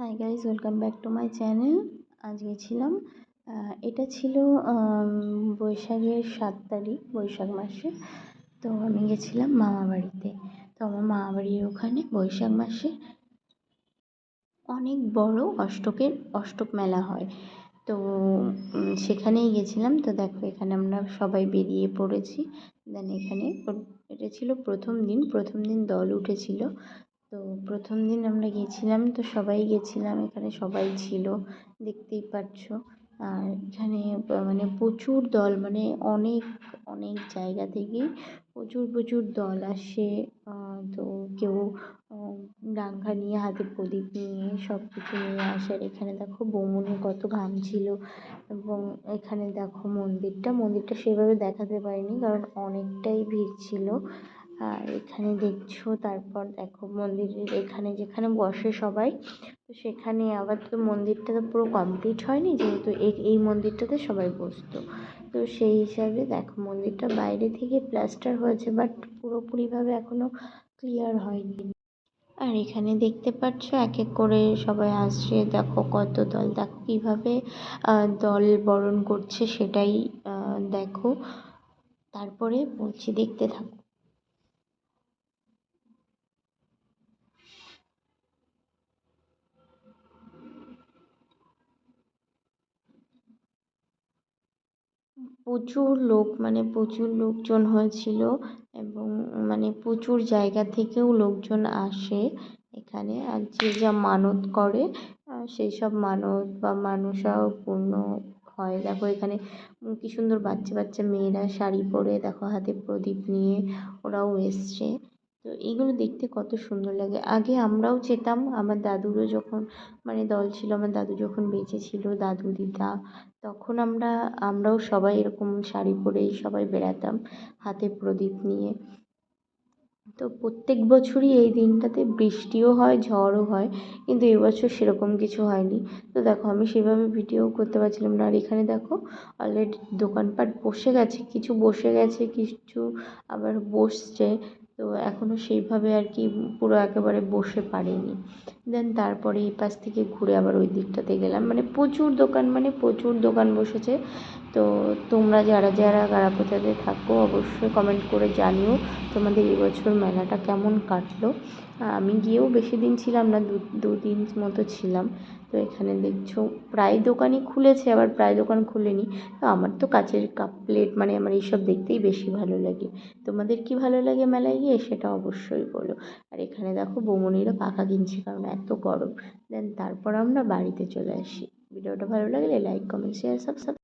Hi guys, welcome back to my channel. আজ গেছিলাম, এটা ছিল বৈশাখের 7 তারিখ, বৈশাখ মাসে। তো আমি গেছিলাম মামা বাড়িতে। তো আমার মামা বাড়ির ওখানে বৈশাখ মাসে অনেক বড় অষ্টক মেলা হয়। তো সেখানেই গেছিলাম। তো দেখো, এখানে আমরা সবাই বেরিয়ে পড়েছি। দেন এখানে এটা ছিল প্রথম দিন দল উঠেছিল। তো প্রথম দিন আমরা গেছিলাম, তো সবাই গেছিলাম, এখানে সবাই ছিল, দেখতেই পাচ্ছ। আর এখানে মানে প্রচুর দল, মানে অনেক অনেক জায়গা থেকেই প্রচুর দল আসে। তো কেউ ডাঙ্গা নিয়ে, হাতে প্রদীপ নিয়ে, সব কিছু নিয়ে আসে। আর এখানে দেখো বৌমনি কত ঘামছিল। এবং এখানে দেখো মন্দিরটা সেভাবে দেখাতে পারিনি, কারণ অনেকটাই ভিড় ছিল। আর এখানে দেখছো, তারপর দেখো মন্দিরের এখানে যেখানে বসে সবাই, তো সেখানে আবার তো মন্দিরটা তো পুরো কমপ্লিট হয়নি, যেহেতু এই মন্দিরটাতে সবাই বসতো। তো সেই হিসাবে দেখো, মন্দিরটা বাইরে থেকে প্লাস্টার হয়েছে, বাট পুরোপুরিভাবে এখনো ক্লিয়ার হয়নি। আর এখানে দেখতে পাচ্ছ এক এক করে সবাই আসছে। দেখো কত দল, দেখো কিভাবে দল বরণ করছে, সেটাই দেখো। তারপরে বলছি, দেখতে থাকো। প্রচুর লোক, মানে প্রচুর লোকজন হয়েছিল। এবং মানে প্রচুর জায়গা থেকেও লোকজন আসে এখানে। আর যে যা মানত করে, সেই সব মানত বা মানসাও পূর্ণ হয়। দেখো এখানে কি সুন্দর বাচ্চা বাচ্চা মেয়েরা শাড়ি পরে, দেখো হাতে প্রদীপ নিয়ে ওরাও এসছে। তো এইগুলো দেখতে কত সুন্দর লাগে। আগে আমরাও যেতাম, আমার দাদুরও যখন মানে দল ছিল, আমার দাদু যখন বেঁচে ছিল, দাদু দিদা, তখন আমরাও সবাই এরকম শাড়ি পরেই সবাই বেড়াতাম, হাতে প্রদীপ নিয়ে। তো প্রত্যেক বছরই এই দিনটাতে বৃষ্টিও হয়, ঝড়ও হয়, কিন্তু এবছর সেরকম কিছু হয়নি। তো দেখো, আমি সেভাবে ভিডিও করতে পারছিলাম না। আর এখানে দেখো অলরেডি দোকানপাট বসে গেছে, কিছু আবার বসছে। তো এখনও সেইভাবে আর কি পুরো একেবারে বসে পারেনি। দেন তারপরে এই পাশ থেকে ঘুরে আবার ওই দিকটাতে গেলাম, মানে প্রচুর দোকান বসেছে। তো তোমরা যারা যারা গাড়াপোতাতে থাকো, অবশ্যই কমেন্ট করে জানিও তোমাদের এবছর মেলাটা কেমন কাটলো। আমি গিয়েও বেশি দিন ছিলাম না, দুদিন মতো ছিলাম। তো এখানে দেখছো প্রায় দোকানই খুলেছে, আবার প্রায় দোকান খুলেনি। তো আমার তো কাচের কাপ প্লেট, মানে আমার এইসব দেখতেই বেশি ভালো লাগে। তোমাদের কি ভালো লাগে মেলায় গিয়ে, সেটা অবশ্যই বলো। আর এখানে দেখো বৌমনিরা পাখা কিনছে, কারণ এত গরম। দেন তারপর আমরা বাড়িতে চলে আসি। ভিডিওটা ভালো লাগলে লাইক, কমেন্ট, শেয়ার, সাবস্ক্রাইব।